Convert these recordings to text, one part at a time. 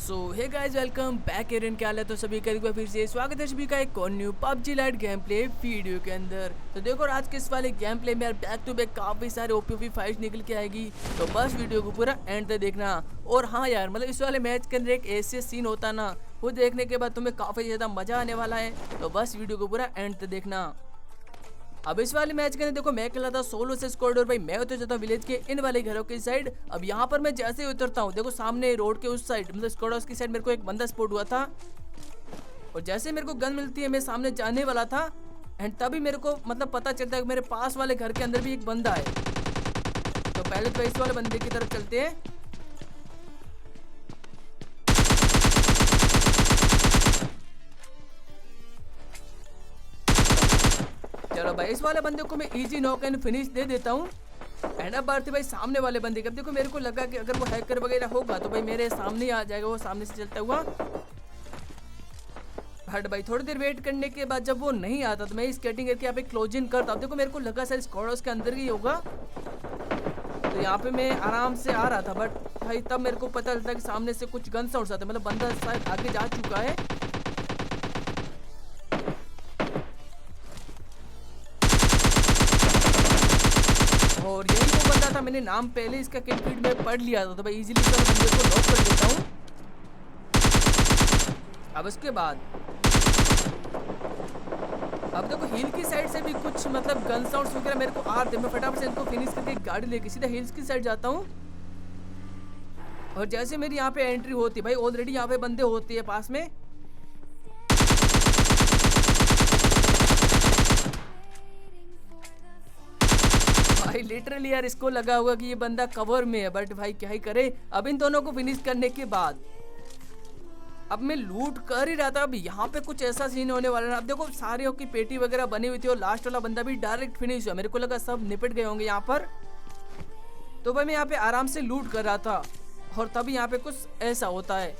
सो hey guys, welcome back. एरन क्या हाल है? तो सभी का एक बार फिर से स्वागत है सभी का एक और new PUBG light game play video के अंदर। तो देखो आज के इस वाले गेम प्ले में यार बैक टू बैक काफ़ी सारे ओपी फाइट्स निकल के आएगी, तो बस वीडियो को पूरा एंड तक देखना। और हाँ यार, मतलब इस वाले मैच के अंदर एक ऐसे सीन होता ना, वो देखने के बाद तुम्हें काफ़ी ज़्यादा मज़ा आने वाला है, तो बस वीडियो को पूरा एंड तक देखना। अब इस वाले मैच के अंदर देखो मैं खेला था सोलो से स्क्वाड, और भाई मैं उतर जाता हूँ विलेज के इन वाले घरों की साइड। अब यहाँ पर मैं जैसे ही उतरता हूँ, देखो सामने रोड के उस साइड मतलब स्क्वाड हाउस की साइड मेरे को एक बंदा स्पॉट हुआ था, और जैसे मेरे को गन मिलती है मैं सामने जाने वाला था, एंड तभी मेरे को मतलब पता चलता है कि मेरे पास वाले घर के अंदर भी एक बंदा है। तो पहले तो इस वाले बंदे की तरफ चलते हैं। चलो भाई, इस वाले बंदे को मैं इजी नॉक एंड फिनिश दे देता हूँ। एंड अब बात है भाई सामने वाले बंदे का। देखो मेरे को लगा कि अगर वो हैकर वगैरह होगा तो भाई मेरे सामने ही आ जाएगा, वो सामने से चलता हुआ। बट भाई थोड़ी देर वेट करने के बाद जब वो नहीं आता तो मैं स्केटिंग करके यहाँ पे क्लोजिंग करता हूँ। देखो मेरे को लगा शायद स्क्वाड हाउस के अंदर ही होगा, तो यहाँ पे मैं आराम से आ रहा था। बट भाई तब मेरे को पता चलता कि सामने से कुछ गन साउंड्स आते, मतलब बंदा शायद आगे जा चुका है। और यही वो बंदा था, मैंने नाम पहले इसका किल फीड में पढ़ लिया था, तो भाई इजीली तो बंदे को लॉक कर देता हूँ। अब उसके बाद अब देखो हिल की साइड से भी कुछ मतलब गन साउंड्स वगैरह मेरे को आ रहे, मैं फटाफट से इनको फिनिश करके गाड़ी लेके सीधा हिल्स की साइड जाता हूँ। और जैसे मेरी यहाँ पे एंट्री होती है भाई, ऑलरेडी यहाँ पे बंदे होते हैं पास में। भाई लिटरली यार इसको लगा होगा कि ये बंदा कवर में है, बट भाई क्या ही करे। अब इन दोनों को फिनिश करने के बाद अब मैं लूट कर ही रहा था। अब यहाँ पे कुछ ऐसा सीन होने वाला है। अब देखो सारियों की पेटी वगैरह बनी हुई थी, और लास्ट वाला बंदा भी डायरेक्ट फिनिश हुआ। मेरे को लगा सब निपट गए होंगे यहाँ पर, तो भाई मैं यहाँ पे आराम से लूट कर रहा था, और तभी यहाँ पे कुछ ऐसा होता है।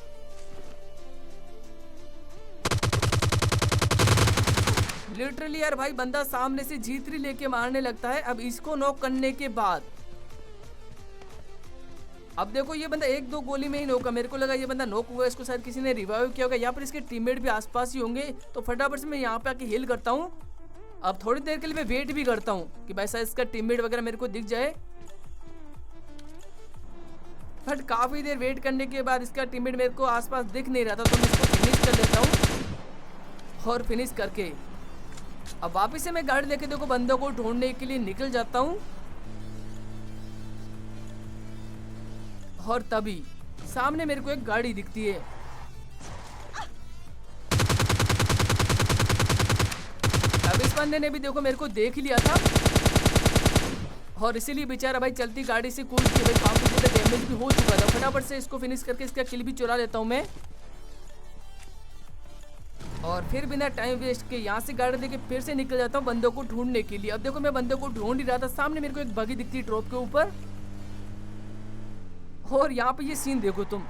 लिटरली यार भाई बंदा सामने से जीतरी लेके मारने लगता है। अब इसको नॉक करने के बाद अब देखो ये बंदा एक दो गोली में ही नॉक है। मेरे को लगा ये बंदा नॉक हुआ, इसको शायद किसी ने रिवाइव किया होगा। यहाँ पर इसके टीममेट भी आसपास ही होंगे, तो फटाफट से मैं यहाँ पे आके हिल करता हूँ। अब थोड़ी देर के लिए मैं वेट भी करता हूँ कि भाई शायद इसका टीममेट वगैरह मेरे को दिख जाए। बट काफी देर वेट करने के बाद इसका टीममेट मेरे को आसपास दिख नहीं रहा था, तो मैं इसको फिनिश कर लेता हूँ। और फिनिश करके अब वापिस से मैं गाड़ी लेके देखो बंदों को ढूंढने के लिए निकल जाता हूँ। और तभी सामने मेरे को एक गाड़ी दिखती है। अब इस बंदे ने भी देखो मेरे को देख लिया था, और इसीलिए बेचारा भाई चलती गाड़ी से कूद के भाई काफी ज्यादा डैमेज भी हो चुका था। फटाफट से इसको फिनिश करके इसका किल भी चुरा लेता हूँ मैं, और फिर बिना टाइम वेस्ट के यहाँ से गाड़ी लेके फिर से निकल जाता हूँ बंदों को ढूंढने के लिए। अब देखो मैं बंदों को ढूंढ ही रहा था, सामने मेरे को एक बगी दिखती है ड्रॉप के ऊपर, और यहाँ पे ये सीन देखो तुम।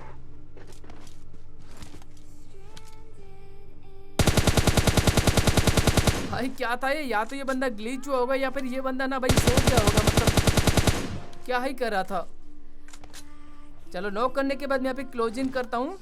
भाई क्या था ये, या तो ये बंदा ग्लिच हुआ होगा, या फिर ये बंदा ना भाई सो गया होगा, मतलब क्या ही कर रहा था। चलो नॉक करने के बाद मैं यहाँ पे क्लोजिंग करता हूँ।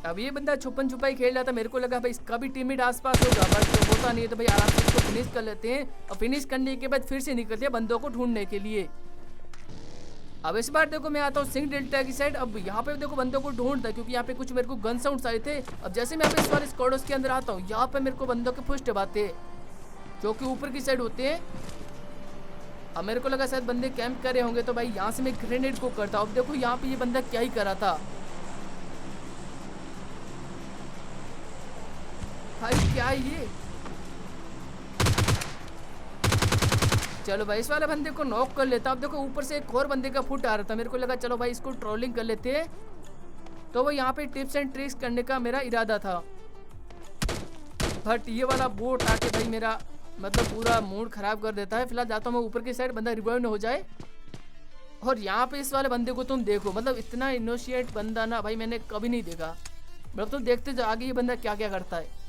अब ये बंदा छुपन छुपाई खेल रहा था, मेरे को लगा भाई इसका भी टीममेट आसपास होगा, बट होता नहीं है, तो भाई आराम से इसको फिनिश कर लेते हैं। और फिनिश करने के बाद फिर से निकलते हैं बंदों को ढूंढने के लिए। अब इस बार देखो मैं आता हूँ सिंह डेल्टा की साइड। अब यहाँ पे देखो बंदों को ढूंढता, क्योंकि यहाँ पे कुछ मेरे को गन साउंड्स आए थे। अब जैसे मैं यहाँ पे इस बार स्क्वाड हाउस के अंदर आता हूँ, यहाँ पे मेरे को बंदों के फुस्ट आते हैं जो कि ऊपर की साइड होते हैं। अब मेरे को लगा शायद बंदे कैंप कर रहे होंगे, तो भाई यहाँ से मैं ग्रेनेड को करता हूँ। अब देखो यहाँ पे ये बंदा क्या ही कर रहा था भाई, क्या ये। चलो भाई इस वाले बंदे को नॉक कर लेता। अब देखो ऊपर से एक और बंदे का फुट आ रहा था, मेरे को लगा चलो भाई इसको ट्रोलिंग कर लेते हैं। तो वो यहाँ पे टिप्स एंड ट्रिक्स करने का मेरा इरादा था, बट ये वाला बोट आके भाई मेरा मतलब पूरा मूड खराब कर देता है। फिलहाल जाता हूँ मैं ऊपर की साइड, बंदा रिवाइव न हो जाए। और यहाँ पे इस वाले बंदे को तुम देखो, मतलब इतना इनोशिएट बंदा ना भाई मैंने कभी नहीं देखा। मतलब तुम देखते जाओ आगे ये बंदा क्या क्या करता है।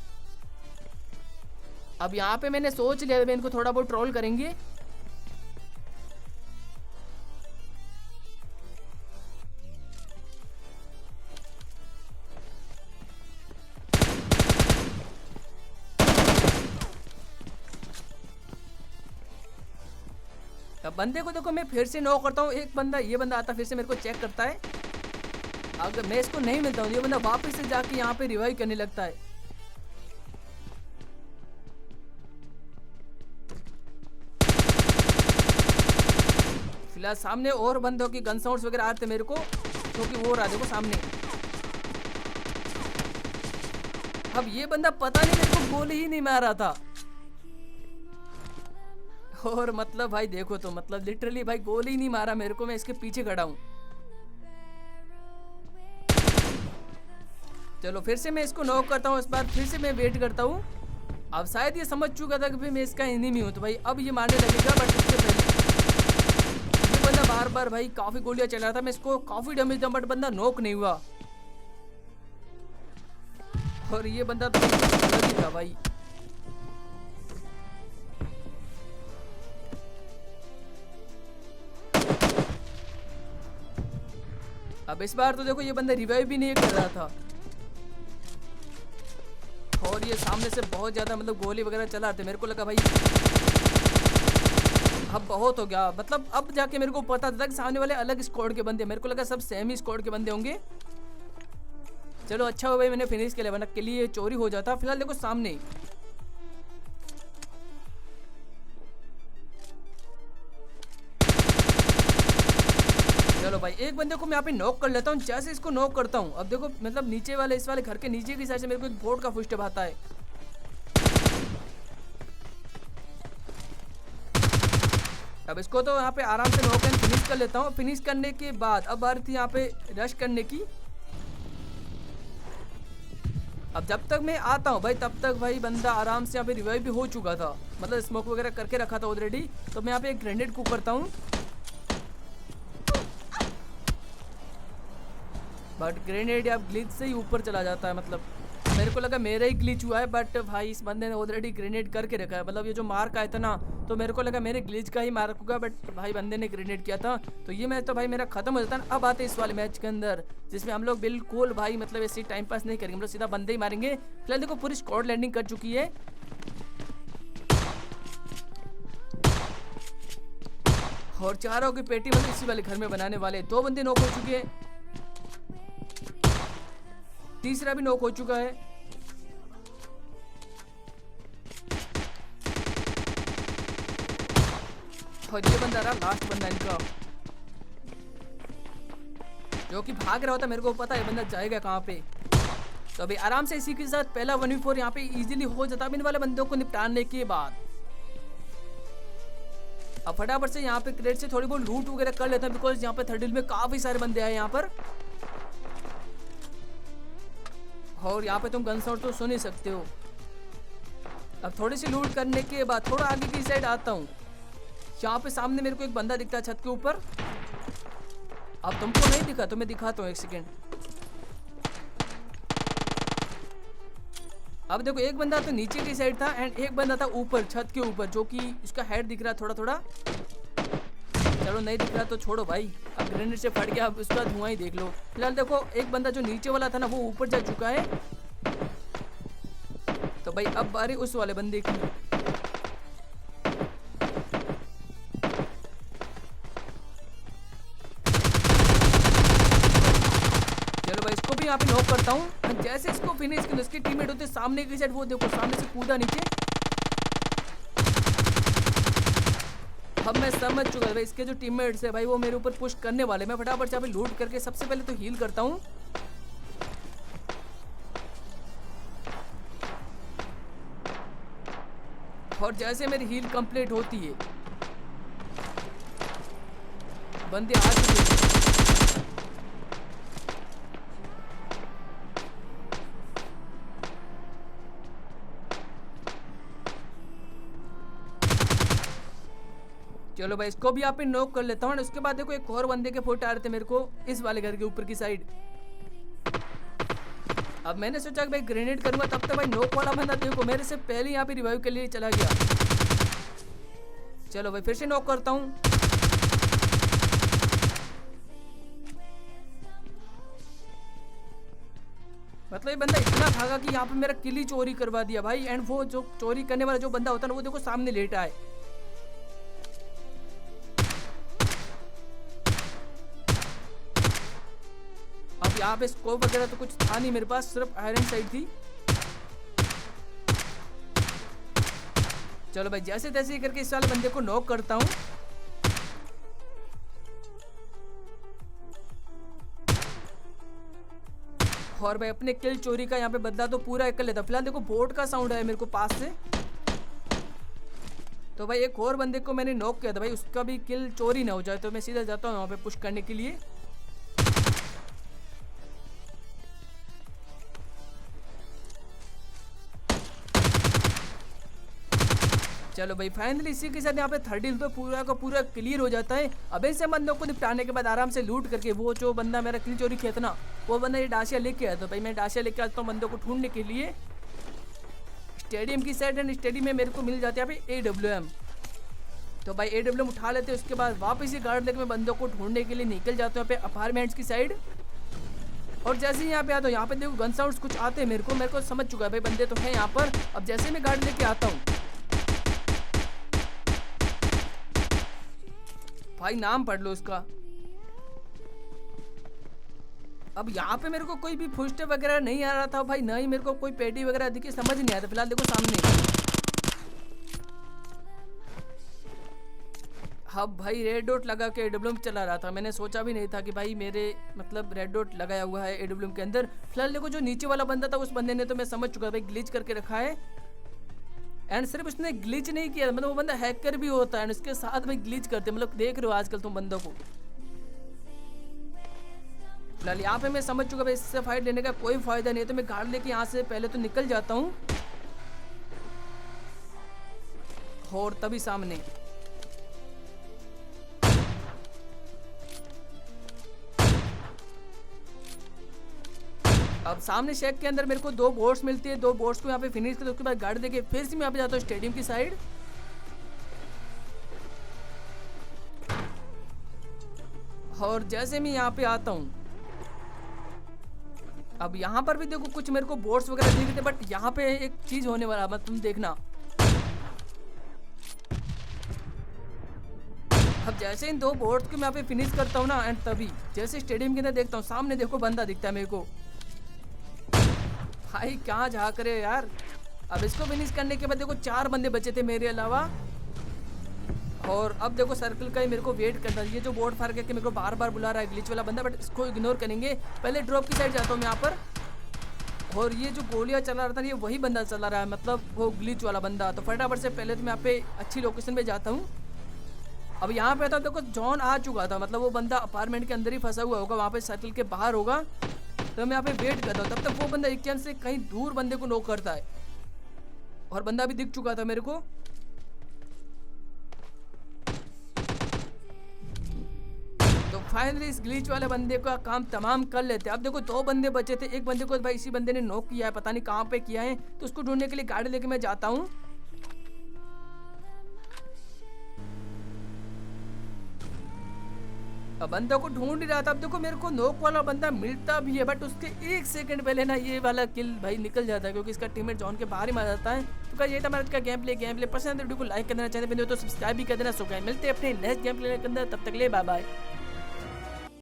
अब यहाँ पे मैंने सोच लिया मैं इनको थोड़ा बहुत ट्रोल करेंगे। अब बंदे को देखो मैं फिर से नॉक करता हूँ। एक बंदा ये बंदा आता फिर से मेरे को चेक करता है। अगर मैं इसको नहीं मिलता हूँ ये बंदा वापस से जाके यहाँ पे रिवाइव करने लगता है। फिलहाल सामने और बंदों की गन साउंड्स वगैरह आ रहे थे मेरे को, क्योंकि वो रहा देखो सामने। अब ये बंदा पता नहीं मेरे को गोली ही नहीं मार रहा था। और मतलब भाई देखो तो मतलब लिटरली भाई गोली ही नहीं मारा मेरे को, मैं इसके पीछे खड़ा हूँ। चलो फिर से मैं इसको नॉक करता हूँ। इस बार फिर से मैं वेट करता हूँ। अब शायद ये समझ चुका था कि भाई मैं इसका एनिमी हूँ, तो भाई अब ये मारने लगेगा। बट उससे पहले ये बंदा बार बार भाई काफी गोलियां चला रहा था। मैं इसको काफी डैमेज दूं बट बंदा नॉक नहीं हुआ। और ये बंदा तो अलग ही था भाई। अब इस बार तो देखो ये बंदा रिवाइव भी नहीं कर रहा था। और ये सामने से बहुत ज्यादा मतलब गोली वगैरह चला रहे थे। मेरे को लगा भाई अब बहुत हो गया। मतलब अब जाके मेरे को पता था कि सामने वाले अलग स्क्वाड के बंदे, मेरे को लगा सब सेम ही स्क्वाड के बंदे होंगे। चलो अच्छा हो भाई मैंने फिनिश के लिए, वरना के लिए चोरी हो जाता। फिलहाल देखो सामने चलो भाई एक बंदे को मैं यहाँ पे नॉक कर लेता हूँ। जैसे इसको नॉक करता हूँ अब देखो मतलब नीचे वाले इस वाले घर के नीचे की साइड से मेरे को एक बोर्ड का फुटस्टेप आता है। अब इसको तो यहाँ पे आराम से नॉक एंड फिनिश कर लेता हूँ। फिनिश करने के बाद अब बारी थी यहाँ पे रश करने की। अब जब तक मैं आता हूँ भाई तब तक भाई बंदा आराम से यहाँ पे रिवाइव भी हो चुका था, मतलब स्मोक वगैरह करके रखा था ऑलरेडी। तो मैं यहाँ पे एक ग्रेनेड कुक करता हूँ। बट ग्रेनेड या ग्लिच से ही ऊपर चला जाता है। मतलब मेरे को लगा मेरा ही ग्लिच हुआ है, बट भाई इस बंदे ने ऑलरेडी ग्रेनेड करके रखा है। मतलब ये जो मार्क आया था ना, तो मेरे को लगा मेरे ग्लिच का ही मार्क होगा, बट भाई बंदे ने ग्रेनेड किया था। तो ये मैच तो भाई मेरा खत्म हो जाता है। अब आते इस वाले मैच के अंदर जिसमें हम लोग बिल्कुल भाई मतलब ऐसे टाइम पास नहीं करेंगे, हम लोग सीधा बंदे ही मारेंगे। फिलहाल देखो पूरी स्क्वाड लैंडिंग कर चुकी है। और चारों की पेटी मतलब इसी वाले घर में बनाने वाले। 2 बंदे नॉक हो चुके हैं, तीसरा भी नॉक हो चुका है। और ये बंदा रहा लास्ट बंदा इनका, जो कि भाग रहा होता। मेरे को पता है बंदा जाएगा कहाँ पे। तो अभी आराम से इसी के साथ पहला 1v4 यहाँ पे इजीली हो जाता है इन वाले बंदों को निपटाने के बाद। अब फटाफट से यहाँ पे क्रेट से थोड़ी बहुत लूट वगैरह कर लेता है, बिकॉज यहाँ पे 30 में काफी सारे बंदे आए यहाँ पर। और यहाँ पे तुम गन साउंड तो सुन ही सकते हो। अब थोड़ी सी लूट करने के बाद थोड़ा आगे की साइड आता हूँ। यहाँ पे सामने मेरे को एक बंदा दिखता है छत के ऊपर। अब तुमको नहीं दिखा तो मैं दिखाता हूँ, एक सेकेंड। अब देखो एक बंदा तो नीचे की साइड था एंड एक बंदा था ऊपर छत के ऊपर, जो कि इसका हेड दिख रहा थोड़ा थोड़ा। चलो नहीं दिख रहा तो छोड़ो भाई, अब ग्रेनेड से फट गया, अब उसका धुआं ही देख लो। फिलहाल देखो एक बंदा जो नीचे वाला था ना वो ऊपर जा चुका है। तो भाई अब बारी उस वाले बंदे की। चलो भाई इसको भी यहाँ पे नॉक करता हूँ। जैसे इसको फिनिश कर उसके टीममेट होते सामने की साइड, वो देखो सामने से कूदा नीचे। अब मैं समझ चुका है भाई इसके जो टीममेट्स है भाई वो मेरे ऊपर पुश करने वाले। मैं फटाफट से यहाँ पे लूट करके सबसे पहले तो हील करता हूँ। और जैसे मेरी हील कंप्लीट होती है बंदे आ चुके हैं। चलो भाई इसको भी यहाँ पे नॉक कर लेता हूँ। उसके बाद देखो एक और बंदे के फोटो आ रहे थे मेरे को इस वाले घर के ऊपर की साइड। अब मैंने सोचा कि भाई ग्रेनेड करूंगा, तब तक भाई नॉक वाला बंदा देखो मेरे से पहले यहाँ पे रिवाइव के लिए चला गया। चलो भाई फिर से नॉक करता हूँ। मतलब ये बंदा इतना भागा कि यहाँ पे मेरा किल ही चोरी करवा दिया भाई। एंड वो जो चोरी करने वाला जो बंदा होता है ना वो देखो सामने लेटा है। यहाँ पे स्कोप वगैरह तो कुछ था नहीं मेरे पास, सिर्फ आयरन साइड थी। चलो भाई जैसे तैसे करके इस वाले बंदे को नॉक करता हूँ। और भाई अपने किल चोरी का यहाँ पे बदला तो पूरा एक कर लेता। फिलहाल देखो बोट का साउंड है मेरे को पास से, तो भाई एक और बंदे को मैंने नॉक किया था भाई, उसका भी किल चोरी ना हो जाए, तो मैं सीधा जाता हूँ वहाँ पे पुश करने के लिए। चलो भाई फाइनली इसी के साथ यहाँ पे 30 तो पूरा का पूरा क्लियर हो जाता है। अब ऐसे बंदों को निपटाने के बाद आराम से लूट करके वो जो बंदा मेरा किल चोरी किया था ना, वो बंदा ये डाशिया लेके आया। तो भाई मैं डाशिया लेके आता हूँ बंदों को ढूंढने के लिए स्टेडियम की साइड, एंड स्टेडियम में मेरे को मिल जाते हैं यहाँ पे AWM। तो भाई AWM उठा लेते हैं, उसके बाद वापस ही गार्ड लेके मैं बंदों को ढूंढने के लिए निकल जाता हूँ यहाँ पे अपार्टमेंट्स की साइड। और जैसे ही यहाँ पे आता हूँ, यहाँ पे देखो गन साउंड्स कुछ आते हैं मेरे को समझ चुका है भाई बंदे तो हैं यहाँ पर। अब जैसे मैं गार्ड लेके आता हूँ, भाई नाम पढ़ लो उसका। अब यहाँ पे मेरे को कोई भी फुटस्टेप वगैरह नहीं आ रहा था भाई, ना ही मेरे को कोई पेटी वगैरह दिखी, समझ नहीं आया था। फिलहाल देखो सामने, अब भाई रेड डॉट लगा के AWM चला रहा था। मैंने सोचा भी नहीं था कि भाई मेरे मतलब रेड डॉट लगाया हुआ है AWM के अंदर। फिलहाल देखो जो नीचे वाला बंदा था, उस बंदे ने तो मैं समझ चुका भाई ग्लिच करके रखा है। एंड सिर्फ उसने ग्लिच नहीं किया, मतलब वो बंदा हैकर भी होता है, एंड उसके साथ में ग्लिच करते, मतलब देख रहे हो आजकल तुम बंदों को। फिलहाल यहाँ पे मैं समझ चुका भाई इससे फाइट लेने का कोई फायदा नहीं है, तो मैं गार्ड लेके यहाँ से पहले तो निकल जाता हूँ। और तभी सामने अब सामने शेक के अंदर मेरे को 2 बोट्स मिलती है। 2 बोट्स को यहाँ पे फिनिश कर, उसके बाद गार्ड देके फिर से मैं यहाँ पे जाता हूँ स्टेडियम की साइड। और जैसे मैं यहाँ पे आता हूँ, अब यहाँ पर भी देखो कुछ मेरे को बोट्स वगैरह दिख रहे थे, बट यहाँ पे एक चीज होने वाला है, तुम देखना। अब जैसे इन 2 बोट्स को मैं यहाँ पे फिनिश करता हूँ ना, एंड तभी जैसे स्टेडियम के अंदर देखता हूँ, सामने देखो बंदा दिखता है मेरे को। भाई कहाँ झाँक रहे हो यार। अब इसको फिनिश करने के बाद देखो 4 बंदे बचे थे मेरे अलावा। और अब देखो सर्कल का ही मेरे को वेट करना। ये जो बोर्ड फायर करके मेरे को बार बार बुला रहा है ग्लिच वाला बंदा, बट इसको इग्नोर करेंगे। पहले ड्रॉप की साइड जाता हूँ मैं यहाँ पर। और ये जो गोलियाँ चला रहा था ये वही बंदा चला रहा है, मतलब वो ग्लिच वाला बंदा। तो फटाफट से पहले तो मैं यहाँ पे अच्छी लोकेशन पे जाता हूँ। अब यहाँ पे था देखो जॉन आ चुका था, मतलब वो बंदा अपार्टमेंट के अंदर ही फंसा हुआ होगा, वहाँ पे सर्कल के बाहर होगा। तो मैं यहाँ पे वेट करता हूँ, तब तक वो बंदा एक चांस से कहीं दूर बंदे को नॉक करता है, और बंदा भी दिख चुका था मेरे को। तो फाइनली इस ग्लिच वाले बंदे का काम तमाम कर लेते। अब देखो 2 बंदे बचे थे, एक बंदे को भाई इसी बंदे ने नॉक किया है, पता नहीं कहाँ पे किया है। तो उसको ढूंढने के लिए गाड़ी लेके मैं जाता हूँ। अब बंदा को ढूंढ ही रहा था। अब देखो मेरे को नॉक वाला बंदा मिलता भी है, बट उसके 1 सेकंड पहले ना ये वाला किल भाई निकल जाता है, क्योंकि इसका टीममेट जॉन के बाहर ही मार जाता है। तो क्या ये था हमारा गेम प्ले पसंद है वीडियो को लाइक कर देना, चाहते तो सब्सक्राइब भी कर देना। सो गाइस मिलते हैं अपने नेक्स्ट गेम प्ले के अंदर, तब तक ले बाय बाय।